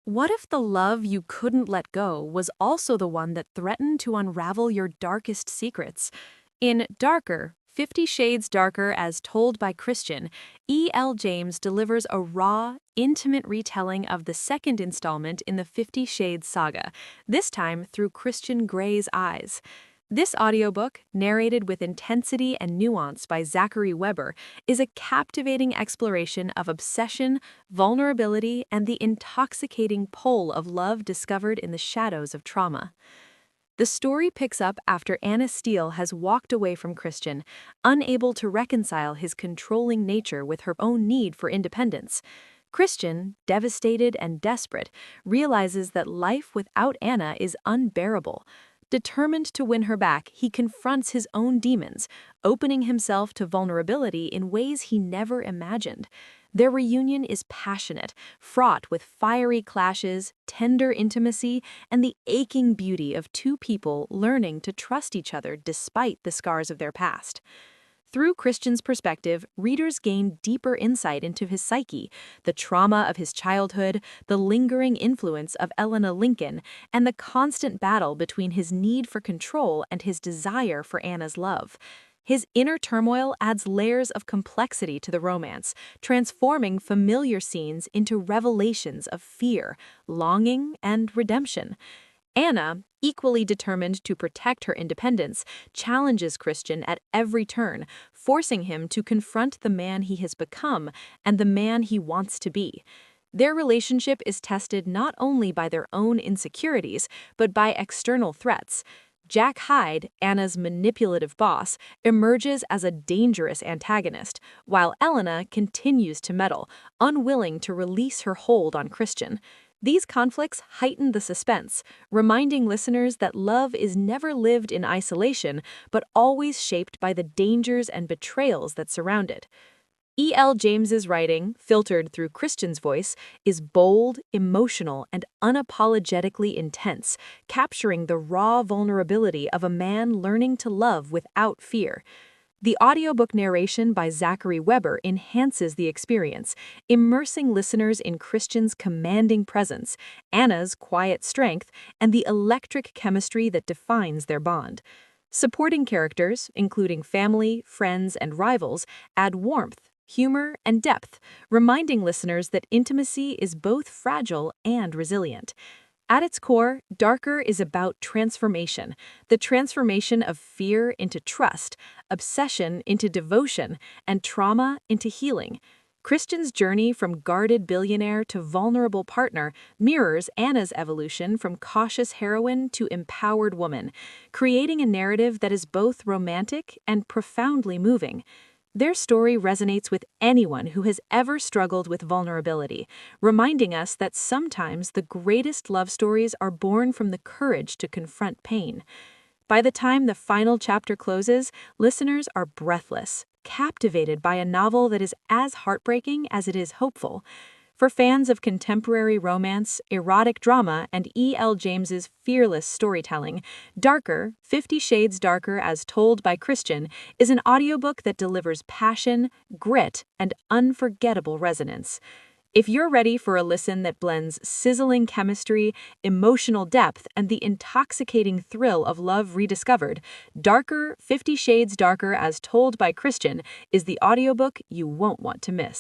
What if the love you couldn't let go was also the one that threatened to unravel your darkest secrets? In Darker, 50 Shades Darker as Told by Christian, E.L. James delivers a raw, intimate retelling of the second installment in the 50 Shades saga, this time through Christian Grey's eyes. This audiobook, narrated with intensity and nuance by Zachary Webber, is a captivating exploration of obsession, vulnerability, and the intoxicating pull of love discovered in the shadows of trauma. The story picks up after Ana Steele has walked away from Christian, unable to reconcile his controlling nature with her own need for independence. Christian, devastated and desperate, realizes that life without Ana is unbearable. Determined to win her back, he confronts his own demons, opening himself to vulnerability in ways he never imagined. Their reunion is passionate, fraught with fiery clashes, tender intimacy, and the aching beauty of two people learning to trust each other despite the scars of their past. Through Christian's perspective, readers gain deeper insight into his psyche, the trauma of his childhood, the lingering influence of Elena Lincoln, and the constant battle between his need for control and his desire for Anna's love. His inner turmoil adds layers of complexity to the romance, transforming familiar scenes into revelations of fear, longing, and redemption. Anna, equally determined to protect her independence, challenges Christian at every turn, forcing him to confront the man he has become and the man he wants to be. Their relationship is tested not only by their own insecurities, but by external threats. Jack Hyde, Anna's manipulative boss, emerges as a dangerous antagonist, while Elena continues to meddle, unwilling to release her hold on Christian. These conflicts heighten the suspense, reminding listeners that love is never lived in isolation, but always shaped by the dangers and betrayals that surround it. E.L. James's writing, filtered through Christian's voice, is bold, emotional, and unapologetically intense, capturing the raw vulnerability of a man learning to love without fear. The audiobook narration by Zachary Webber enhances the experience, immersing listeners in Christian's commanding presence, Anna's quiet strength, and the electric chemistry that defines their bond. Supporting characters, including family, friends, and rivals, add warmth, humor, and depth, reminding listeners that intimacy is both fragile and resilient. At its core, Darker is about transformation, the transformation of fear into trust, obsession into devotion, and trauma into healing. Christian's journey from guarded billionaire to vulnerable partner mirrors Anna's evolution from cautious heroine to empowered woman, creating a narrative that is both romantic and profoundly moving. Their story resonates with anyone who has ever struggled with vulnerability, reminding us that sometimes the greatest love stories are born from the courage to confront pain. By the time the final chapter closes, listeners are breathless, captivated by a novel that is as heartbreaking as it is hopeful. For fans of contemporary romance, erotic drama, and E.L. James's fearless storytelling, Darker, 50 Shades Darker as Told by Christian, is an audiobook that delivers passion, grit, and unforgettable resonance. If you're ready for a listen that blends sizzling chemistry, emotional depth, and the intoxicating thrill of love rediscovered, Darker, 50 Shades Darker as Told by Christian is the audiobook you won't want to miss.